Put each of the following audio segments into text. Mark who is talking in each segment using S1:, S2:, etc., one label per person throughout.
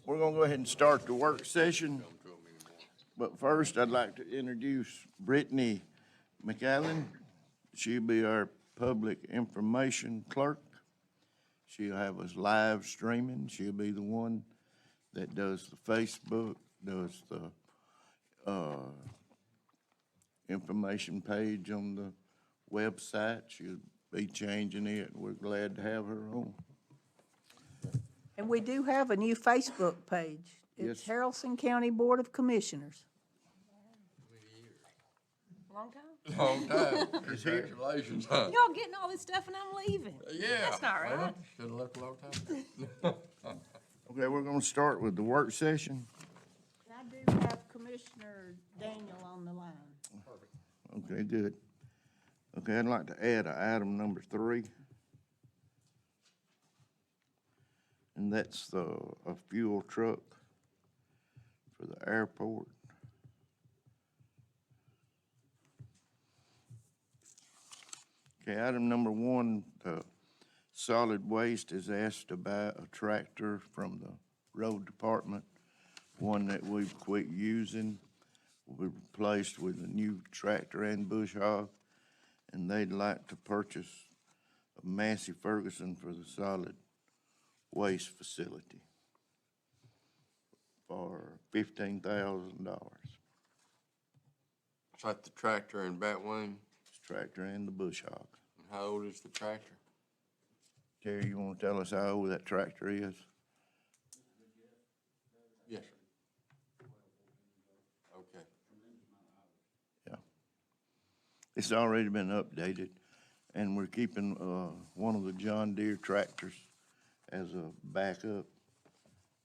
S1: We're gonna go ahead and start the work session. But first, I'd like to introduce Brittany McAllen. She'll be our public information clerk. She'll have us live streaming. She'll be the one that does the Facebook, does the, information page on the website. She'll be changing it. We're glad to have her on.
S2: And we do have a new Facebook page. It's
S1: Yes.
S2: Haralson County Board of Commissioners.
S3: Long time?
S4: Long time. Congratulations, huh?
S3: Y'all getting all this stuff and I'm leaving.
S4: Yeah.
S3: That's not right.
S4: Should have left a long time.
S1: Okay, we're gonna start with the work session.
S2: And I do have Commissioner Daniel on the line.
S1: Okay, good. Okay, I'd like to add item number 3. And that's a fuel truck for the airport. Okay, item number 1, solid waste is asked to buy a tractor from the road department, one that we've quit using. We replaced with a new tractor and bush hog, and they'd like to purchase a Massey Ferguson for the solid waste facility for $15,000.
S4: It's like the tractor in Batwing.
S1: It's tractor and the bush hog.
S4: How old is the tractor?
S1: Terry, you want to tell us how old that tractor is?
S4: Yes, sir. Okay.
S1: Yeah. It's already been updated, and we're keeping one of the John Deere tractors as a backup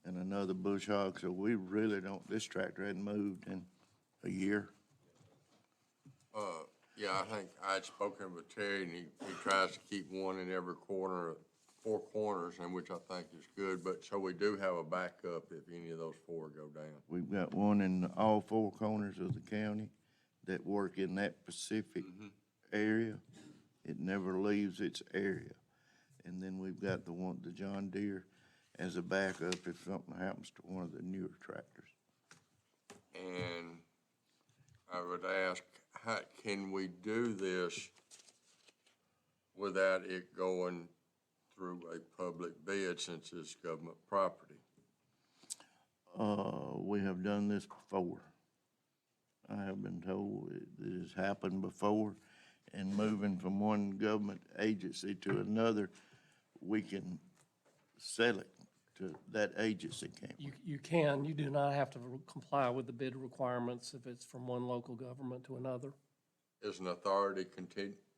S1: and another bush hog, so we really don't, this tractor hadn't moved in a year.
S4: Yeah, I think I had spoken with Terry, and he tries to keep one in every corner, 4 corners, and which I think is good, but so we do have a backup if any of those 4 go down.
S1: We've got one in all 4 corners of the county that work in that specific area. It never leaves its area. And then we've got the John Deere as a backup if something happens to one of the newer tractors.
S4: And I would ask, how can we do this without it going through a public bid since it's government property?
S1: We have done this before. I have been told it has happened before, and moving from one government agency to another, we can sell it to that agency, can't we?
S5: You can. You do not have to comply with the bid requirements if it's from one local government to another.
S4: Is an authority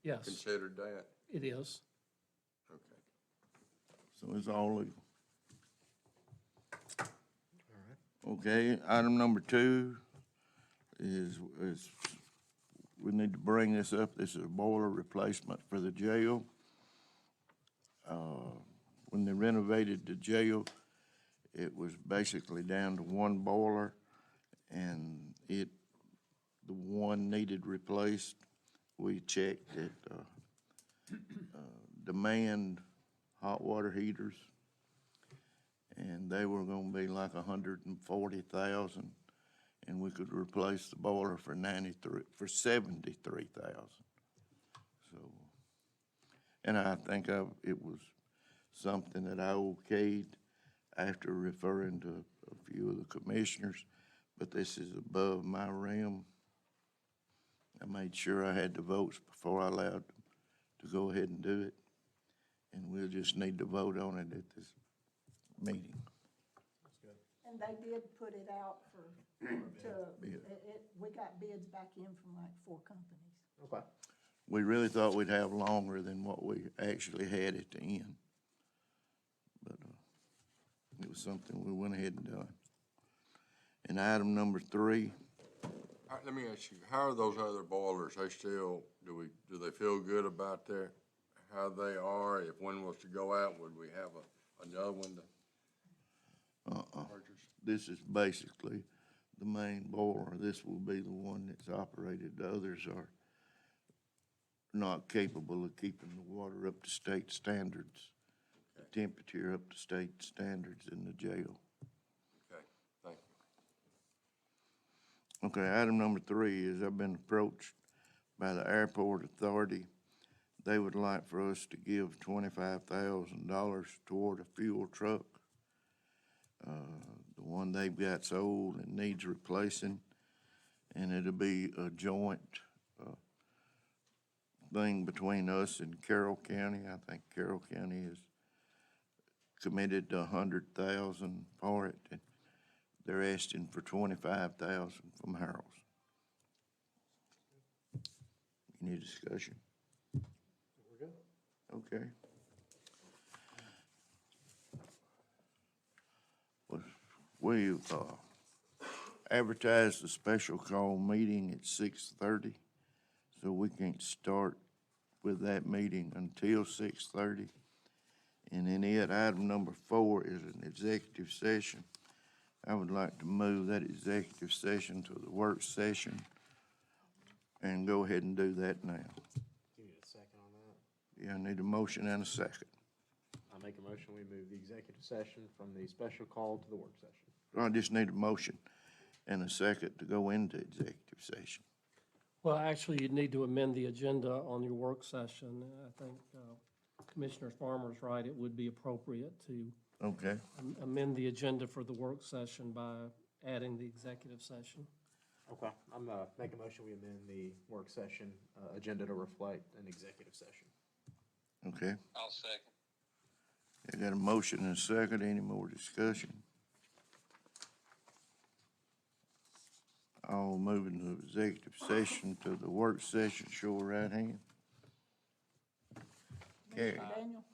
S5: Yes.
S4: considered that?
S5: It is.
S4: Okay.
S1: So it's all legal. Okay, item number 2 is we need to bring this up. This is a boiler replacement for the jail. When they renovated the jail, it was basically down to one boiler, and the one needed replaced. We checked at demand hot water heaters, and they were gonna be like $140,000, and we could replace the boiler for $73,000. So, and I think it was something that I okayed after referring to a few of the commissioners, but this is above my realm. I made sure I had the votes before I allowed them to go ahead and do it, and we'll just need to vote on it at this meeting.
S2: And they did put it out we got bids back in from like 4 companies.
S6: Okay.
S1: We really thought we'd have longer than what we actually had at the end, but it was something we went ahead and done. And item number 3.
S4: All right, let me ask you, how are those other boilers? They still, do they feel good about how they are? If one was to go out, would we have another one to purchase?
S1: This is basically the main boiler. This will be the one that's operated. The others are not capable of keeping the water up to state standards, the temperature up to state standards in the jail. Okay, item number 3 is I've been approached by the airport authority. They would like for us to give $25,000 toward a fuel truck. The one they've got's old and needs replacing, and it'll be a joint thing between us and Carroll County. I think Carroll County is committed to $100,000 for it, and they're asking for $25,000 from Haralson. Any discussion?
S6: We're good.
S1: Okay. Well, we've advertised a special call meeting at 6:30, so we can't start with that meeting until 6:30. And then item number 4 is an executive session. I would like to move that executive session to the work session and go ahead and do that now.
S6: Do you need a second on that?
S1: Yeah, I need a motion and a second.
S6: I make a motion, we move the executive session from the special call to the work session.
S1: I just need a motion and a second to go into executive session.
S5: Well, actually, you'd need to amend the agenda on your work session. I think Commissioner Farmer's right. It would be appropriate to
S1: Okay,
S5: amend the agenda for the work session by adding the executive session.
S6: Okay. I'm, make a motion, we amend the work session, agenda to reflect an executive session.
S1: okay.
S7: I'll second.
S1: I got a motion and a second. Any more discussion? All moving to executive session to the work session, show of right hand. Okay,
S2: Mr. Daniel?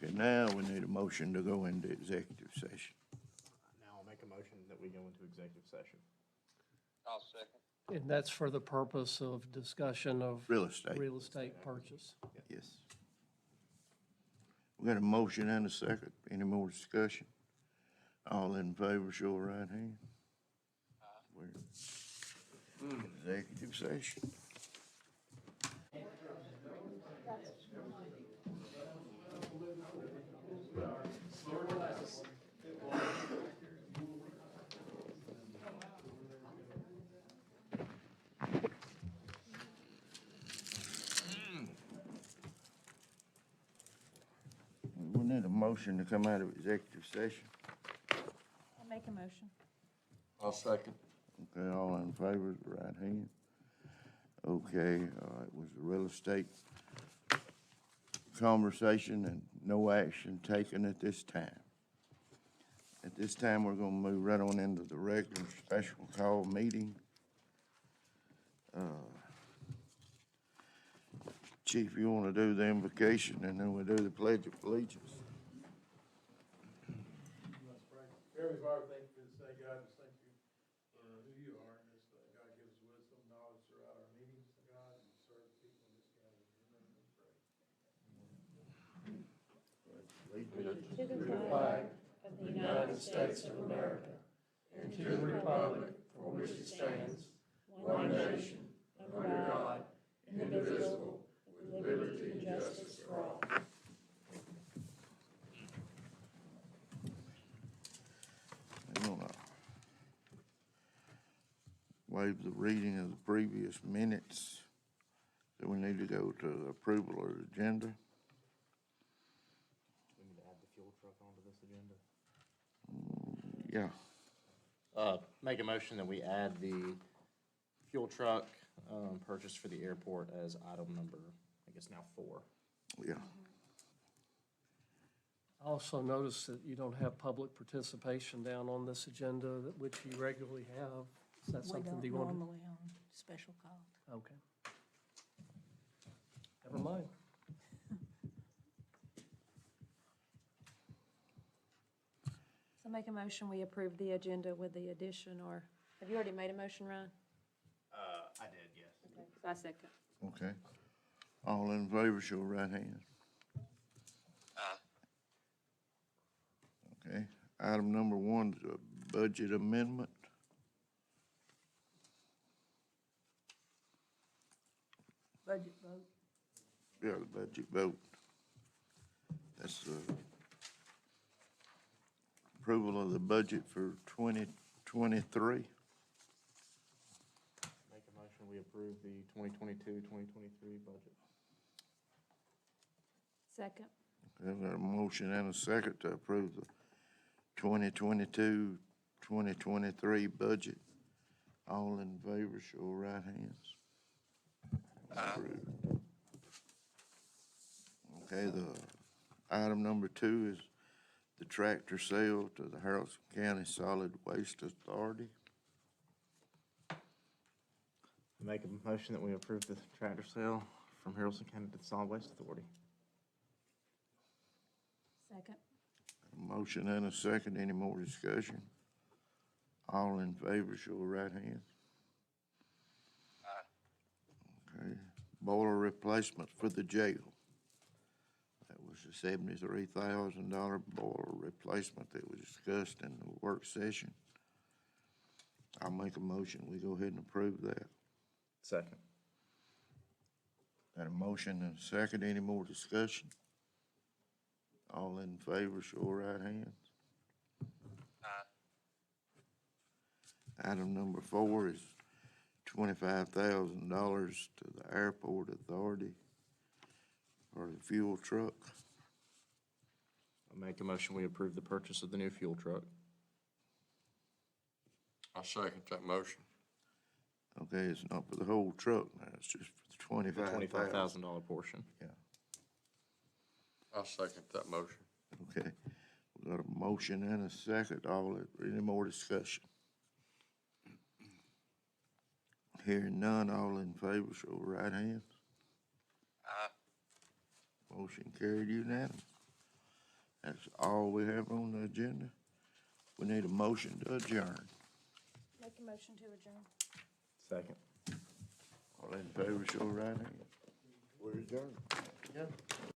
S1: okay, now we need a motion to go into executive session.
S6: Now I'll make a motion that we go into executive session.
S7: I'll second.
S5: And that's for the purpose of discussion of
S1: Real estate,
S5: real estate purchase.
S1: yes. We got a motion and a second. Any more discussion? All in favor, show of right hand. We're in executive session. We need a motion to come out of executive session.
S3: I'll make a motion.
S4: I'll second.
S1: Okay, all in favor, the right hand. Okay, it was a real estate conversation and no action taken at this time. At this time, we're gonna move right on into the regular special call meeting. Chief, you wanna do the invocation and then we'll do the pledge of allegiance?
S8: Heavenly Father, thank you for this day, God. Just thank you for who you are. And just, God, give us wisdom, knowledge throughout our meetings, God, and serve the people in this county. In your name we pray.
S9: To the flag of the United States of America and to the republic for which it stands, one nation, under God, indivisible, with liberty and justice for all.
S1: I'm gonna waive the reading of the previous minutes. So we need to go to approval of the agenda.
S6: We need to add the fuel truck onto this agenda.
S1: Yeah,
S6: Make a motion that we add the fuel truck, purchased for the airport as item number, I guess now 4.
S1: yeah.
S5: I also noticed that you don't have public participation down on this agenda, which you regularly have. Is that
S2: We
S5: something
S2: don't
S5: that you want to?
S2: normally on special call.
S5: Okay. Never mind.
S3: So make a motion, we approve the agenda with the addition, or, have you already made a motion, Ryan?
S6: I did, yes.
S3: Okay, so I second.
S1: Okay. All in favor, show of right hand. Okay. Item number 1 is a budget amendment.
S2: Budget vote.
S1: Yeah, the budget vote. That's the approval of the budget for 2023.
S6: motion, we approve the 2022-2023 budget.
S3: Second.
S1: I've got a motion and a second to approve the 2022-2023 budget. All in favor, show of right hands. Approved. Okay, the item number 2 is the tractor sale to the Haralson County Solid Waste Authority.
S6: Make a motion that we approve the tractor sale from Haralson County to the Solid Waste Authority.
S3: Second.
S1: A motion and a second. Any more discussion? All in favor, show of right hands. Okay, boiler replacement for the jail. That was a $73,000 boiler replacement that was discussed in the work session. I'll make a motion, we go ahead and approve that.
S6: Second.
S1: Got a motion and a second. Any more discussion? All in favor, show of right hands. Item number 4 is $25,000 to the Airport Authority for the fuel truck.
S6: I make a motion, we approve the purchase of the new fuel truck.
S4: I second that motion.
S1: Okay, it's not for the whole truck now, it's just for the
S6: The
S1: $25,000.
S6: $25,000 portion.
S1: Yeah,
S4: I second that motion.
S1: okay. We got a motion and a second. Any more discussion? Hearing none, all in favor, show of right hands. Motion carried unanimous. That's all we have on the agenda. We need a motion to adjourn.
S3: Make a motion to adjourn.
S6: Second.
S1: All in favor, show of right hand. We're adjourned.